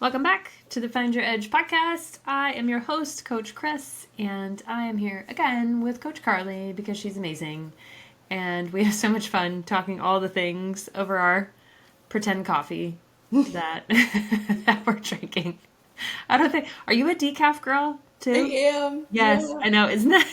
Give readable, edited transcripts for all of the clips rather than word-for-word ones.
Welcome back to the Find Your Edge podcast. I am your host, Coach Chris, and I am here again with Coach Carlie because she's amazing. And we have so much fun talking all the things over our pretend coffee that, that we're drinking. I don't think, are you a decaf girl I too? am. Yes, Yeah. I know, isn't that?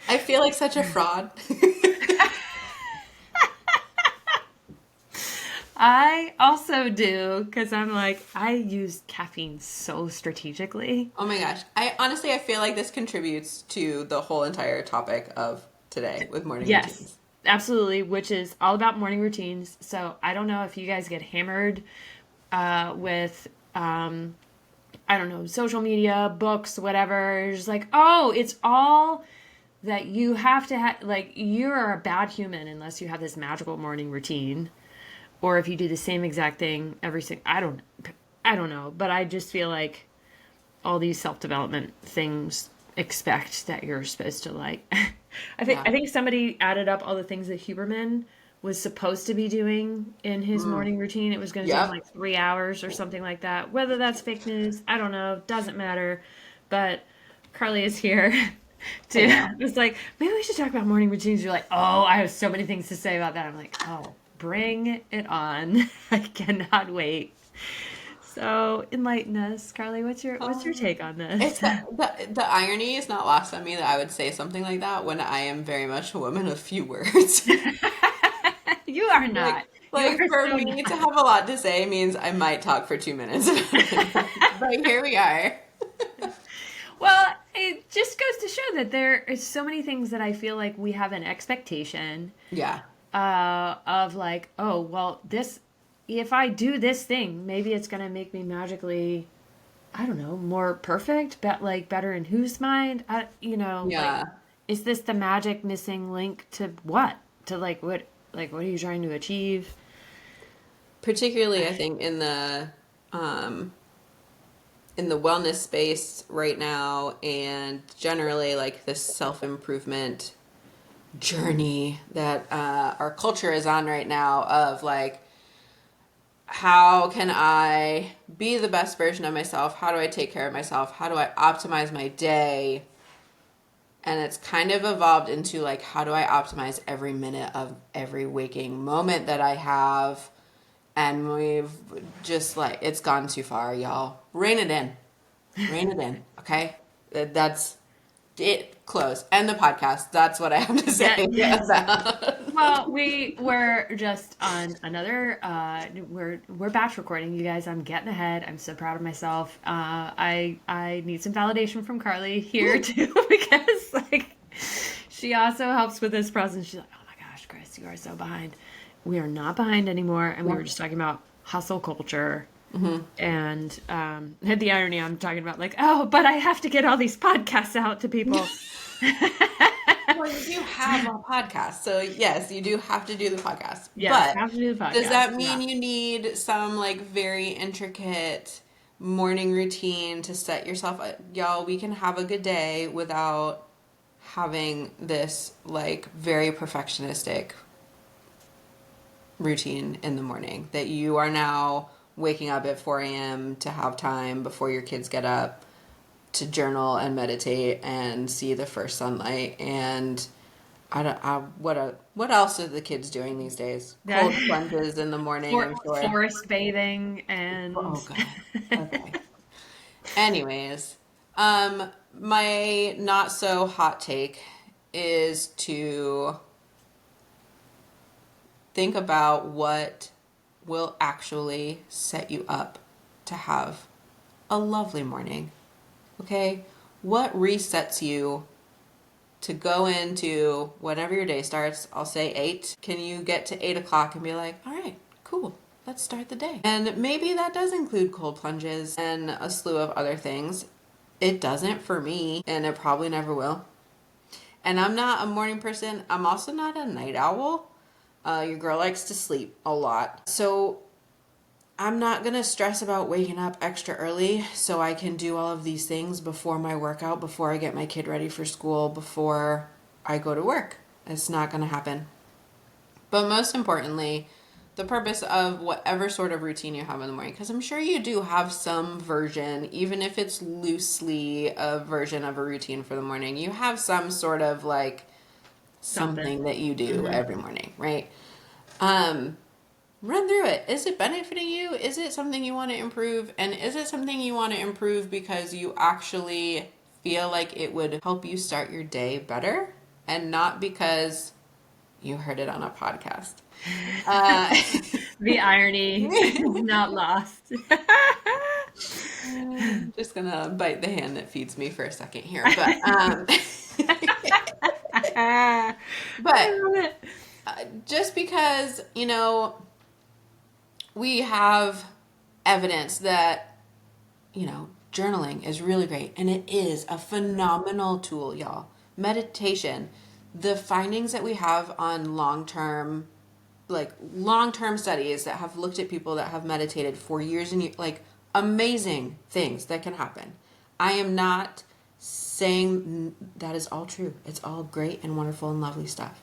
I feel like such a fraud. I also do because I'm like, I use caffeine so strategically. Oh my gosh. I feel like this contributes to the whole entire topic of today with morning Yes, routines. absolutely, which is all about morning routines. So I don't know if you guys get hammered with, I don't know, social media, books, whatever. You're just like, oh, it's all that you have to have. Like, you're a bad human unless you have this magical morning routine. Or if you do the same exact thing every single, I don't know. But I just feel like all these self-development things expect that you're supposed to like Yeah. I think somebody added up all the things that Huberman was supposed to be doing in his Mm. morning routine. It was going to take him Yep. like 3 hours or something like that. Whether that's fake news, I don't know. Doesn't matter. But Carlie is here I to know. it's like maybe we should talk about morning routines. You're like, oh, I have so many things to say about that. I'm like, oh, bring it on. I cannot wait. So enlighten us, Carlie. What's your Um, take on this? it's the irony is not lost on me that I would say something like that when I am very much a woman of few words. You are Like not. You like are for so me to not. have a lot to say means I might talk for 2 minutes about it. But here we are. Well, it just goes to show that there is so many things that I feel like we have an expectation Yeah. of like, oh, well, this, if I do this thing, maybe it's going to make me magically, I don't know, more perfect, but like better in whose mind? Like, Yeah. is this the magic missing link to what? To like, what are you trying to achieve? Particularly I think um in the wellness space right now and generally like this self-improvement journey that our culture is on right now of like how can I be the best version of myself? How do I take care of myself? How do I optimize my day? And it's kind of evolved into like how do I optimize every minute of every waking moment that I have? And we've just like it's gone too far, y'all. Rein it in. Rein it in, okay? That's it. Close. End the podcast. That's what I have to Yeah, say yes. about. Well, we were just on another we're batch recording, you guys. I'm getting ahead. I'm so proud of myself. I need some validation from Carlie here too because like she also helps with this process. She's like, "Oh my gosh, Chris, you are so behind." We are not behind anymore, and we were just talking about hustle culture. And had the irony I'm talking about, like, oh, but I have to get all these podcasts out to people. Well, you do have a podcast, so yes, you do have to do the podcast. Yes, But have to do the does podcast. that Yeah. mean you need some like very intricate morning routine to set yourself up? Y'all, we can have a good day without having this like very perfectionistic routine in the morning that you are now waking up at 4 a.m. to have time before your kids get up to journal and meditate and see the first sunlight and what else are the kids doing these days? That Cold plunges in the morning, I'm sure. forest bathing and Oh god. Okay. Anyways, my not so hot take is to think about what will actually set you up to have a lovely morning. Okay? What resets you to go into whenever your day starts? I'll say 8. Can you get to 8 o'clock and be like, all right, cool, let's start the day? And maybe that does include cold plunges and a slew of other things. It doesn't for me, and it probably never will. And I'm not a morning person. I'm also not a night owl. Your girl likes to sleep a lot. So I'm not going to stress about waking up extra early so I can do all of these things before my workout, before I get my kid ready for school, before I go to work. It's not going to happen. But most importantly, the purpose of whatever sort of routine you have in the morning, because I'm sure you do have some version, even if it's loosely a version of a routine for the morning, you have some sort of like something that you do every morning, right? Run through it. Is it benefiting you? Is it something you want to improve? And is it something you want to improve because you actually feel like it would help you start your day better, and not because you heard it on a podcast? The irony is not lost. I'm just gonna bite the hand that feeds me for a second here, but I but love it. just because we have evidence that journaling is really great, and it is a phenomenal tool, y'all. Meditation, the findings that we have on long-term studies that have looked at people that have meditated for years and years, like amazing things that can happen. I am not saying that is all true. It's all great and wonderful and lovely stuff.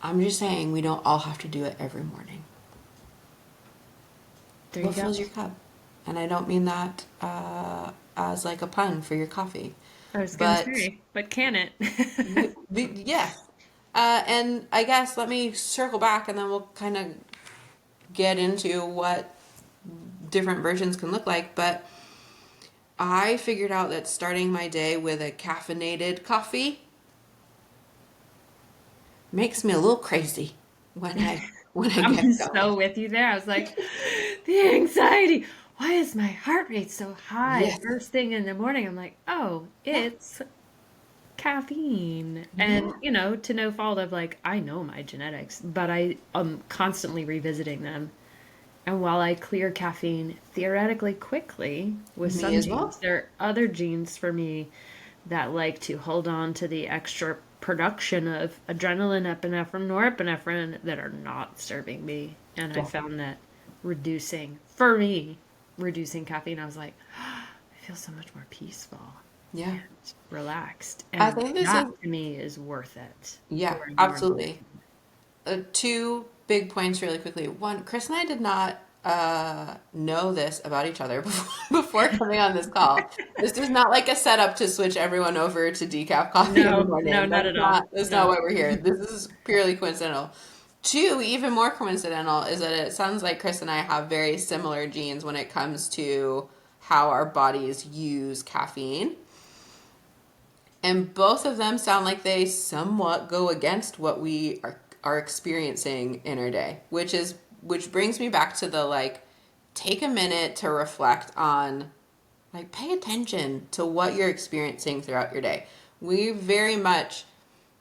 I'm just saying we don't all have to do it every morning. There you What go. fills your cup? And I don't mean that as like a pun for your coffee. I was gonna But say, but can it? yes. And I guess let me circle back, and then we'll kind of get into what different versions can look like. But I figured out that starting my day with a caffeinated coffee makes me a little crazy when I I'm get going. so with you there. I was like, the anxiety. Why is my heart rate so high Yes. first thing in the morning? I'm like, oh, Yeah. it's caffeine. Yeah. And, you know, to no fault of like, I know my genetics, but I am constantly revisiting them. And while I clear caffeine theoretically quickly with Me some as genes, well. there are other genes for me that like to hold on to the extra production of adrenaline, epinephrine, norepinephrine that are not serving me. And I found that for me, reducing caffeine, I was like, I feel so much more peaceful Yeah. and relaxed. I And think this is, that to me is worth it yeah, for the morning. absolutely. Two big points really quickly. One, Chris and I did not know this about each other before coming on this call. This is not like a setup to switch everyone over to decaf coffee in the No, no, morning. not at all. That's not No. why we're here. This is purely coincidental. Two, even more coincidental, is that it sounds like Chris and I have very similar genes when it comes to how our bodies use caffeine. And both of them sound like they somewhat go against what we are experiencing in our day, which brings me back to the like take a minute to reflect on, like, pay attention to what you're experiencing throughout your day. We very much,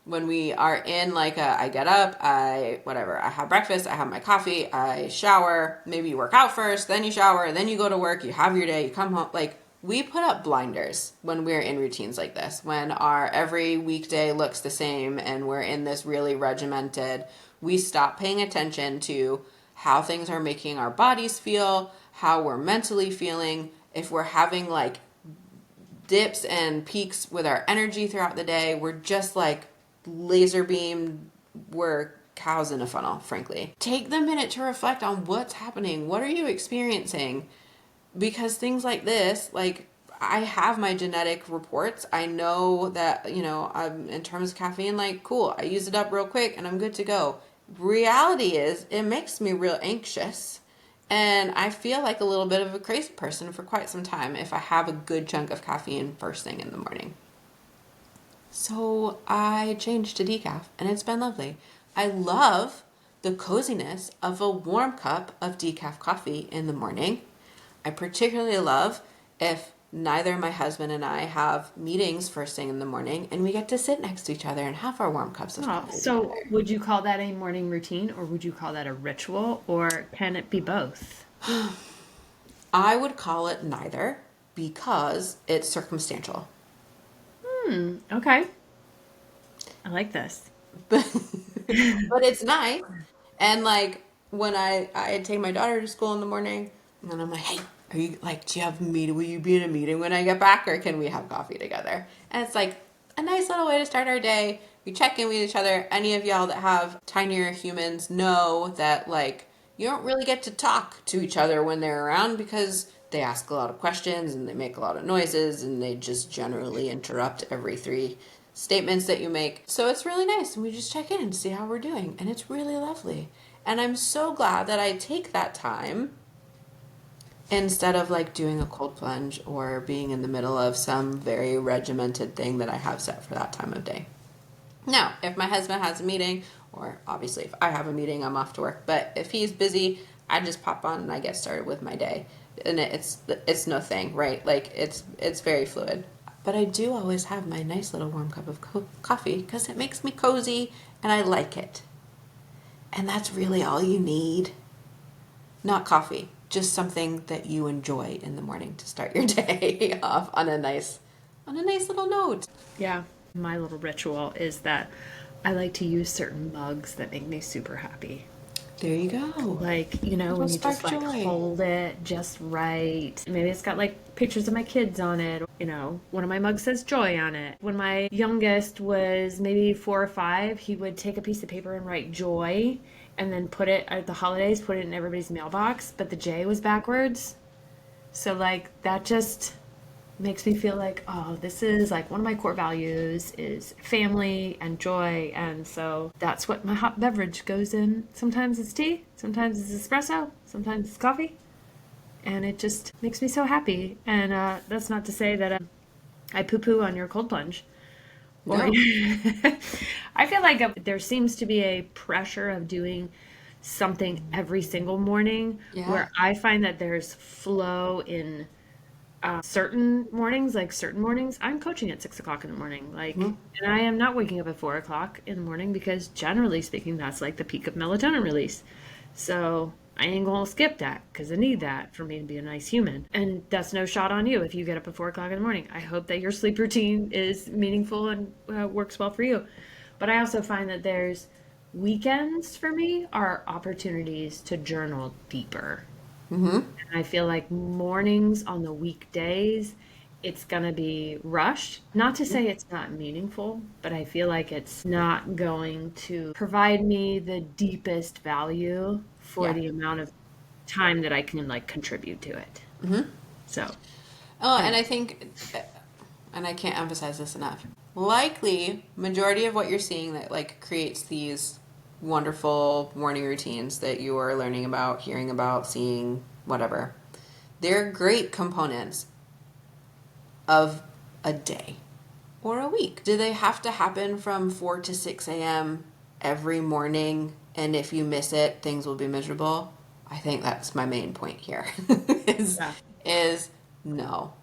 when we are in like I get up, I have breakfast, I have my coffee, I shower, maybe you work out first, then you shower, then you go to work, you have your day, you come home, like we put up blinders when we're in routines like this, when our every weekday looks the same and we're in this really regimented, we stop paying attention to how things are making our bodies feel, how we're mentally feeling, if we're having like dips and peaks with our energy throughout the day. We're just like laser beamed. We're cows in a funnel, frankly. Take the minute to reflect on what's happening. What are you experiencing? Because things like this, like I have my genetic reports. I know that, I'm in terms of caffeine, like cool, I use it up real quick and I'm good to go. Reality is it makes me real anxious. And I feel like a little bit of a crazy person for quite some time if I have a good chunk of caffeine first thing in the morning. So I changed to decaf, and it's been lovely. I love the coziness of a warm cup of decaf coffee in the morning. I particularly love if neither my husband and I have meetings first thing in the morning and we get to sit next to each other and have our warm cups of Oh, coffee so together. would you call that a morning routine or would you call that a ritual or can it be both? I would call it neither because it's circumstantial. Okay. I like this. but it's nice. And like when I take my daughter to school in the morning, and then I'm like, hey, are you like, do you have a meeting? Will you be in a meeting when I get back, or can we have coffee together? And it's like a nice little way to start our day. We check in with each other. Any of y'all that have tinier humans know that like you don't really get to talk to each other when they're around because they ask a lot of questions and they make a lot of noises and they just generally interrupt every three statements that you make. So it's really nice. And we just check in and see how we're doing. And it's really lovely. And I'm so glad that I take that time instead of like doing a cold plunge or being in the middle of some very regimented thing that I have set for that time of day. Now, if my husband has a meeting, or obviously if I have a meeting, I'm off to work. But if he's busy, I just pop on and I get started with my day, and it's no thing, right? Like it's very fluid. But I do always have my nice little warm cup of coffee because it makes me cozy and I like it. And that's really all you need. Not coffee, just something that you enjoy in the morning to start your day off on a nice little note. Yeah. My little ritual is that I like to use certain mugs that make me super happy. There you go. Like, you know, when you just like hold it just right. Maybe it's got like pictures of my kids on it. You know, one of my mugs says joy on it. When my youngest was maybe 4 or 5, he would take a piece of paper and write joy and then put it at the holidays, put it in everybody's mailbox, but the J was backwards. So like that just makes me feel like, oh, this is like one of my core values is family and joy. And so that's what my hot beverage goes in. Sometimes it's tea, sometimes it's espresso, sometimes it's coffee. And it just makes me so happy. And that's not to say that I poo poo on your cold plunge. Or No. I feel like there seems to be a pressure of doing something every single morning Yeah. where I find that there's flow in certain mornings, like certain mornings, I'm coaching at 6 o'clock in the morning, like, Mhm. and I am not waking up at 4 o'clock in the morning because generally speaking, that's like the peak of melatonin release. So I ain't gonna skip that because I need that for me to be a nice human. And that's no shot on you if you get up at 4 o'clock in the morning. I hope that your sleep routine is meaningful and works well for you. But I also find that there's weekends for me are opportunities to journal deeper. Mhm. And I feel like mornings on the weekdays, it's going to be rushed. Not to say it's not meaningful, but I feel like it's not going to provide me the deepest value for Yeah. the amount of time that I can like contribute to it. Mhm. So, Oh, and anyway. I think, and I can't emphasize this enough. Likely, majority of what you're seeing that like creates these wonderful morning routines that you are learning about, hearing about, seeing, whatever. They're great components of a day or a week. Do they have to happen from 4 to 6 a.m. every morning? And if you miss it, things will be miserable. I think that's my main point here. is Yeah. is no.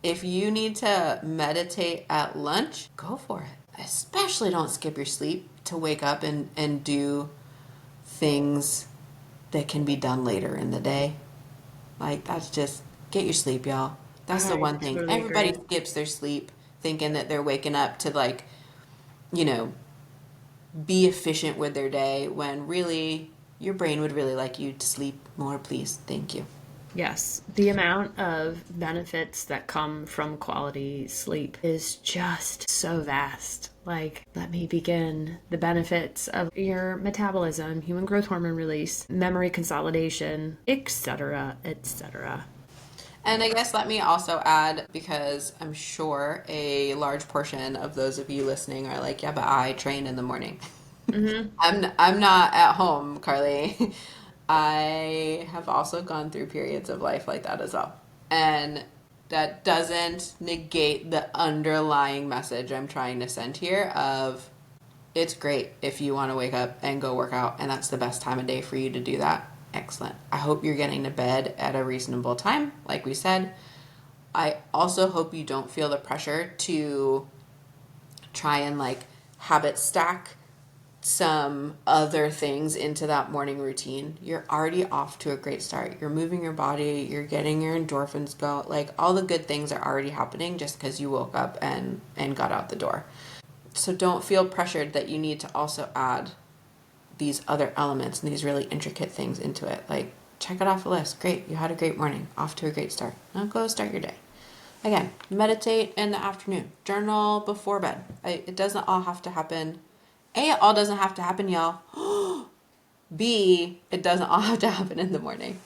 If you need to meditate at lunch, go for it. Especially don't skip your sleep to wake up and do things that can be done later in the day. Like, that's just, get your sleep, y'all. That's the I one thing. totally Everybody agree. skips their sleep thinking that they're waking up to, like, you know, be efficient with their day when really your brain would really like you to sleep more, please. Thank you. Yes, the amount of benefits that come from quality sleep is just so vast. Like, let me begin. The benefits of your metabolism, human growth hormone release, memory consolidation, etc., etc. And I guess let me also add, because I'm sure a large portion of those of you listening are like, yeah, but I train in the morning. Mm-hmm. I'm not at home, Carly. I have also gone through periods of life like that as well. And that doesn't negate the underlying message I'm trying to send here of it's great if you want to wake up and go work out and that's the best time of day for you to do that. Excellent. I hope you're getting to bed at a reasonable time, like we said. I also hope you don't feel the pressure to try and like habit stack some other things into that morning routine. You're already off to a great start. You're moving your body, you're getting your endorphins go. Like all the good things are already happening just because you woke up and got out the door. So don't feel pressured that you need to also add these other elements and these really intricate things into it. Like check it off the list. Great, you had a great morning, off to a great start. Now go start your day. Again, meditate in the afternoon. Journal before bed. It doesn't all have to happen. It all doesn't have to happen, y'all. B, it doesn't all have to happen in the morning.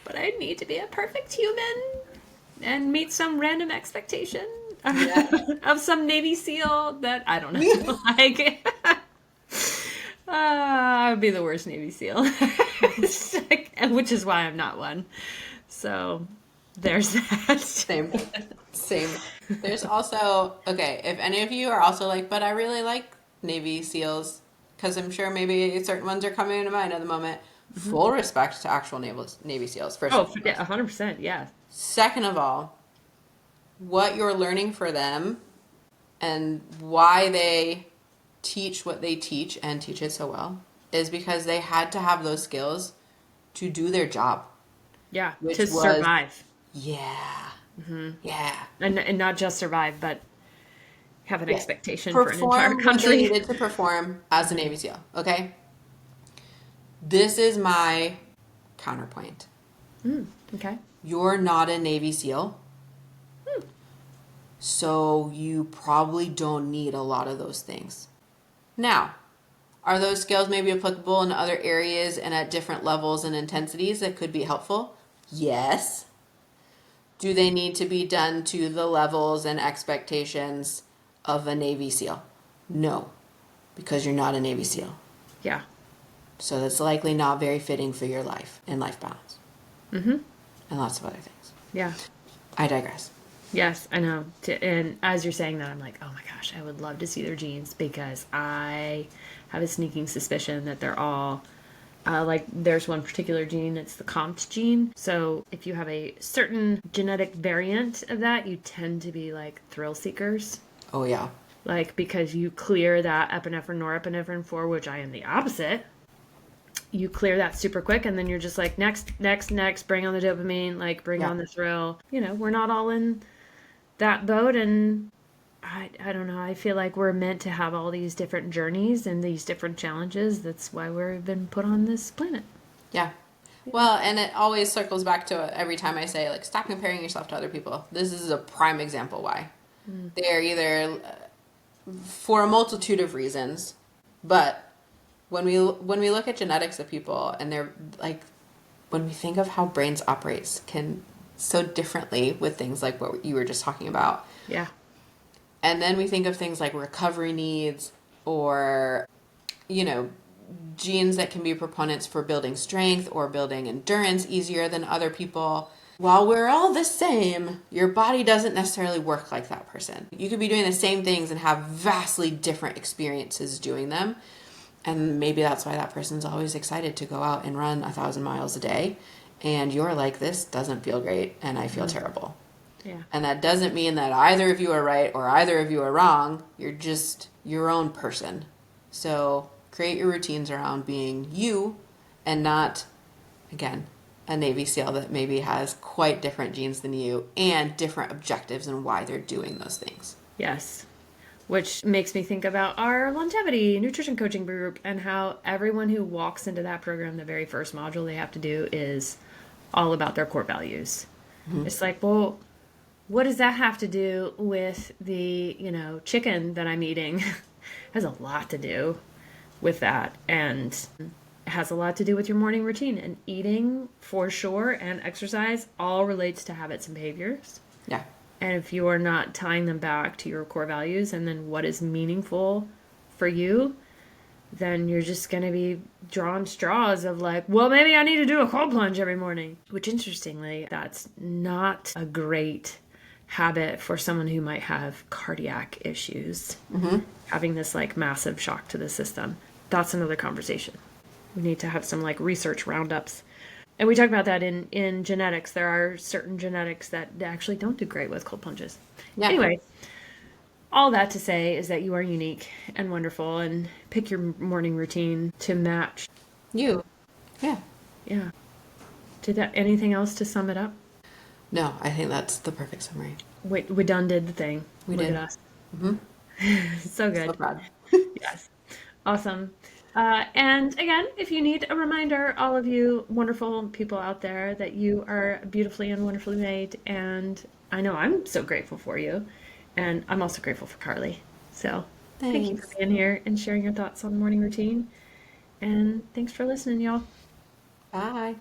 But I need to be a perfect human and meet some random expectation Yeah. of some Navy SEAL that I don't know. Like, I would be the worst Navy SEAL, which is why I'm not one. So there's that. Same. Same. There's also, okay, if any of you are also like, but I really like Navy SEALs, because I'm sure maybe certain ones are coming into mind at the moment. Full respect to actual Navy SEAls, first and Oh, yeah, foremost. 100%. Yeah. Second of all, what you're learning for them and why they teach what they teach and teach it so well is because they had to have those skills to do their job, Yeah. which To was, survive. yeah, yeah. And not just survive, but have an Yeah. expectation for an entire Perform what they country. needed to perform as a Navy SEAL, okay? This is my counterpoint. Okay. You're not a Navy SEAL, so you probably don't need a lot of those things. Now, are those skills maybe applicable in other areas and at different levels and intensities that could be helpful? Yes. Do they need to be done to the levels and expectations of a Navy SEAL? No, because you're not a Navy SEAL. Yeah. So that's likely not very fitting for your life and life balance. And lots of other things. Yeah. I digress. Yes, I know. And as you're saying that, I'm like, oh my gosh, I would love to see their genes because I have a sneaking suspicion that they're all like there's one particular gene, it's the COMT gene. So if you have a certain genetic variant of that, you tend to be like thrill seekers. Oh, yeah. Like because you clear that epinephrine, norepinephrine 4, which I am the opposite. You clear that super quick and then you're just like next, bring on the dopamine, like bring on the thrill. You know, we're not all in that boat, and I don't know, I feel like we're meant to have all these different journeys and these different challenges. That's why we've been put on this planet. Yeah. Well, and it always circles back to every time I say, like, stop comparing yourself to other people. This is a prime example why. They're either for a multitude of reasons, but when we look at genetics of people and they're like, when we think of how brains operates can so differently with things like what you were just talking about. Yeah. And then we think of things like recovery needs or, you know, genes that can be proponents for building strength or building endurance easier than other people. While we're all the same, your body doesn't necessarily work like that person. You could be doing the same things and have vastly different experiences doing them. And maybe that's why that person's always excited to go out and run 1,000 miles a day. And you're like, this doesn't feel great and I feel terrible. Yeah. And that doesn't mean that either of you are right or either of you are wrong. You're just your own person. So create your routines around being you and not, again, a Navy SEAL that maybe has quite different genes than you and different objectives and why they're doing those things. Yes. Which makes me think about our longevity nutrition coaching group and how everyone who walks into that program, the very first module they have to do is all about their core values. It's like, well, what does that have to do with the, chicken that I'm eating? It has a lot to do with that. And it has a lot to do with your morning routine. And eating, for sure, and exercise all relates to habits and behaviors. Yeah. And if you are not tying them back to your core values and then what is meaningful for you, then you're just going to be drawing straws of like, well, maybe I need to do a cold plunge every morning. Which, interestingly, that's not a great habit for someone who might have cardiac issues. Having this like massive shock to the system. That's another conversation. We need to have some like research roundups. And we talk about that in genetics. There are certain genetics that actually don't do great with cold plunges. Yeah. Anyway, all that to say is that you are unique and wonderful, and pick your morning routine to match You. Yeah. Yeah. Anything else to sum it up? No, I think that's the perfect summary. We done did the thing. We Look did. at us. Mm-hmm. So good. So proud. Yes. Awesome. And again, if you need a reminder, all of you wonderful people out there, that you are beautifully and wonderfully made. And I know I'm so grateful for you. And I'm also grateful for Carlie. So thank you for Thanks. being here and sharing your thoughts on morning routine. And thanks for listening, y'all. Bye.